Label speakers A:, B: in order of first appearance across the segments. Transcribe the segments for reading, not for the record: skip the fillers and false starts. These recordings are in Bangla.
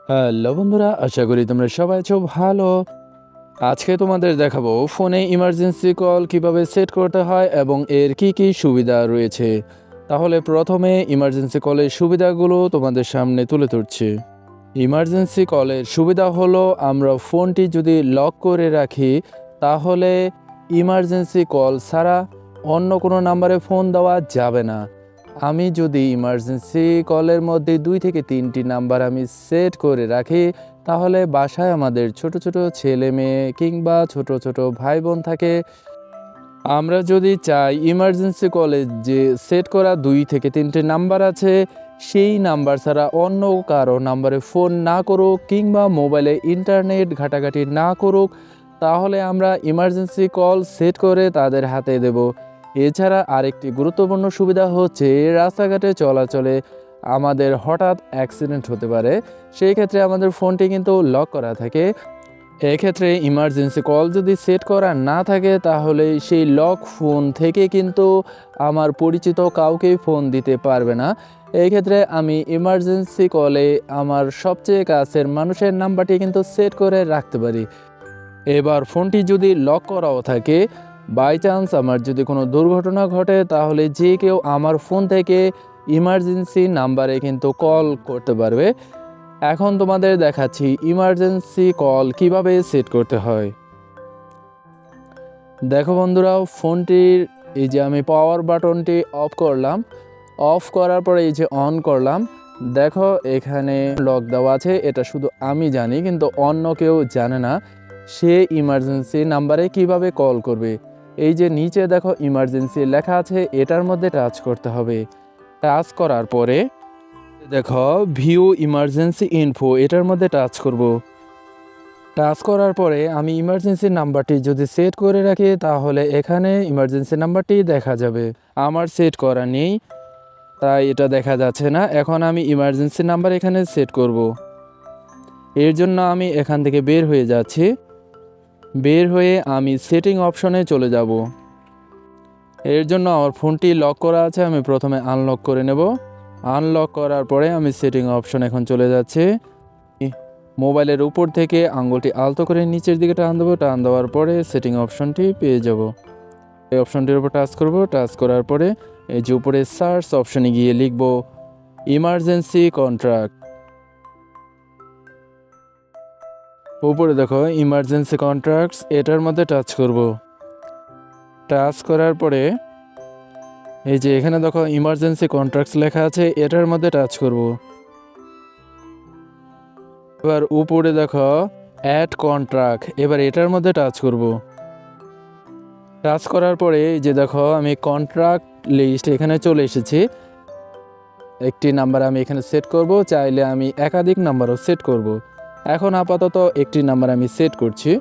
A: হ্যালো বন্ধুরা, আশা করি তোমরা সবাই আছো ভালো। আজকে তোমাদের দেখাবো ফোনে ইমার্জেন্সি কল কিভাবে সেট করতে হয় এবং এর কি কি সুবিধা রয়েছে। তাহলে প্রথমে ইমার্জেন্সি কলের সুবিধাগুলো তোমাদের সামনে তুলে ধরছি। ইমার্জেন্সি কলের সুবিধা হলো আমরা ফোনটি যদি লক করে রাখি তাহলে ইমার্জেন্সি কল ছাড়া অন্য কোনো নাম্বারে ফোন দেওয়া যাবে না। আমি যদি ইমার্জেন্সি কলের মধ্যে 2 থেকে 3টি নাম্বার আমি সেট করে রাখি তাহলে বাসায় আমাদের ছোট ছোট ছেলে মেয়ে কিংবা ছোট ছোট ভাই বোন থাকে। আমরা যদি চাই ইমার্জেন্সি কলে যে সেট করা 2 থেকে 3টে নাম্বার আছে সেই নাম্বার ছাড়া অন্য কারো নাম্বারে ফোন না করুক কিংবা মোবাইলে ইন্টারনেট ঘাটাঘাটি না করুক, তাহলে আমরা ইমার্জেন্সি কল সেট করে তাদের হাতে দেব। এছাড়া আরেকটি গুরুত্বপূর্ণ সুবিধা হচ্ছে রাস্তাঘাটে চলাচলে আমাদের হঠাৎ অ্যাক্সিডেন্ট হতে পারে, সেই ক্ষেত্রে আমাদের ফোনটি কিন্তু লক করা থাকে। এক্ষেত্রে ইমার্জেন্সি কল যদি সেট করা না থাকে তাহলে সেই লক ফোন থেকে কিন্তু আমার পরিচিত কাউকেই ফোন দিতে পারবে না। এই ক্ষেত্রে আমি ইমার্জেন্সি কলে আমার সবচেয়ে কাছের মানুষের নাম্বারটি কিন্তু সেট করে রাখতে পারি। এবার ফোনটি যদি লক করাও থাকে, বাই চান্স আমার যদি কোনো দুর্ঘটনা ঘটে তাহলে যে কেউ আমার ফোন থেকে ইমার্জেন্সি নাম্বারে কিন্তু কল করতে পারবে। এখন তোমাদের দেখাচ্ছি ইমার্জেন্সি কল কিভাবে সেট করতে হয়। দেখো বন্ধুরা, ফোনটির এই যে আমি পাওয়ার বাটনটি অফ করলাম, অফ করার পরে এই যে অন করলাম, দেখো এখানে লক দেওয়া আছে, এটা শুধু আমি জানি কিন্তু অন্য কেউ জানে না সে ইমার্জেন্সি নাম্বারে কিভাবে কল করবে। এই যে নিচে দেখো ইমার্জেন্সি লেখা আছে, এটার মধ্যে টাচ করতে হবে। টাচ করার পরে দেখো ভিউ ইমার্জেন্সি ইনফো, এটার মধ্যে টাচ করব। টাচ করার পরে আমি ইমার্জেন্সি নাম্বারটি যদি সেট করে রাখি তাহলে এখানে ইমার্জেন্সি নাম্বারটি দেখা যাবে। আমার সেট করা নেই তাই এটা দেখা যাচ্ছে না। এখন আমি ইমার্জেন্সি নাম্বার এখানে সেট করব। এর জন্য আমি এখান থেকে বের হয়ে যাচ্ছি। বের হয়ে আমি সেটিং অপশনে চলে যাব। এর জন্য আমার ফোনটি লক করা আছে, আমি প্রথমে আনলক করে নেব। আনলক করার পরে আমি সেটিং অপশন এখন চলে যাচ্ছি। মোবাইলের উপর থেকে আঙ্গুলটি আলতো করে নিচের দিকে টান দেবো, টান দেওয়ার পরে সেটিং অপশনটি পেয়ে যাব। এই অপশনটির উপর টাচ করব। টাচ করার পরে এই যে উপরে সার্চ অপশনে গিয়ে লিখব ইমার্জেন্সি কন্ট্রাক্ট। উপরে দেখো ইমার্জেন্সি কন্ট্রাক্টস, এটার মধ্যে টাচ করব। টাচ করার পরে এই যে এখানে দেখো ইমার্জেন্সি কন্ট্রাক্টস লেখা আছে, এটার মধ্যে টাচ করব। এবার উপরে দেখো অ্যাড কন্ট্রাক্ট, এবার এটার মধ্যে টাচ করব। টাচ করার পরে এই যে দেখো আমি কন্ট্রাক্ট লিস্ট এখানে চলে এসেছি। একটি নাম্বার আমি এখানে সেট করব, চাইলে আমি একাধিক নাম্বারও সেট করব। এখন আপাতত একটি নাম্বার আমি সেট করছি।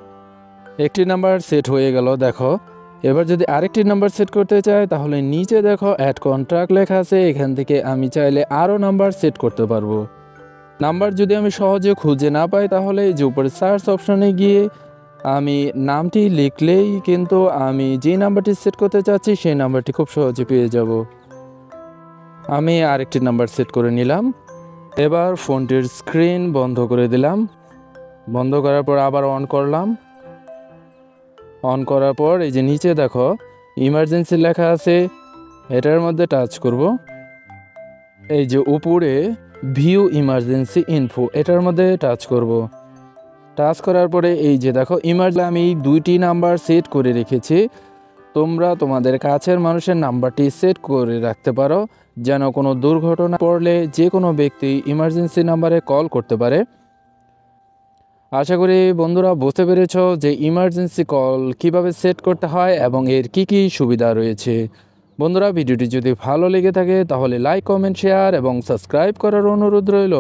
A: একটি নাম্বার সেট হয়ে গেল দেখো। এবার যদি আরেকটি নাম্বার সেট করতে চাই তাহলে নিচে দেখো অ্যাড কন্ট্রাক্ট লেখা আছে, এখান থেকে আমি চাইলে আরও নাম্বার সেট করতে পারবো। নাম্বার যদি আমি সহজে খুঁজে না পাই তাহলে যে উপরে সার্চ অপশনে গিয়ে আমি নামটি লিখলেই কিন্তু আমি যে নাম্বারটি সেট করতে চাচ্ছি সেই নাম্বারটি খুব সহজে পেয়ে যাব। আমি আরেকটি নাম্বার সেট করে নিলাম। এবার ফোনটির স্ক্রিন বন্ধ করে দিলাম। বন্ধ করার পর আবার অন করলাম। অন করার পর এই যে নিচে দেখো ইমার্জেন্সি লেখা আছে, এটার মধ্যে টাচ করব। এই যে উপরে ভিউ ইমার্জেন্সি ইনফো, এটার মধ্যে টাচ করব। টাচ করার পরে এই যে দেখো আমি 2টি নাম্বার সেট করে রেখেছি। তোমরা তোমাদের কাছের মানুষের নাম্বারটি সেট করে রাখতে পারো যেন কোনো দুর্ঘটনা পড়লে যে কোনো ব্যক্তি ইমার্জেন্সি নাম্বারে কল করতে পারে। আশা করি বন্ধুরা বুঝতে পেরেছো যে ইমার্জেন্সি কল কিভাবে সেট করতে হয় এবং এর কি কি সুবিধা রয়েছে। বন্ধুরা, ভিডিওটি যদি ভালো লেগে থাকে তাহলে লাইক, কমেন্ট, শেয়ার এবং সাবস্ক্রাইব করার অনুরোধ রইল।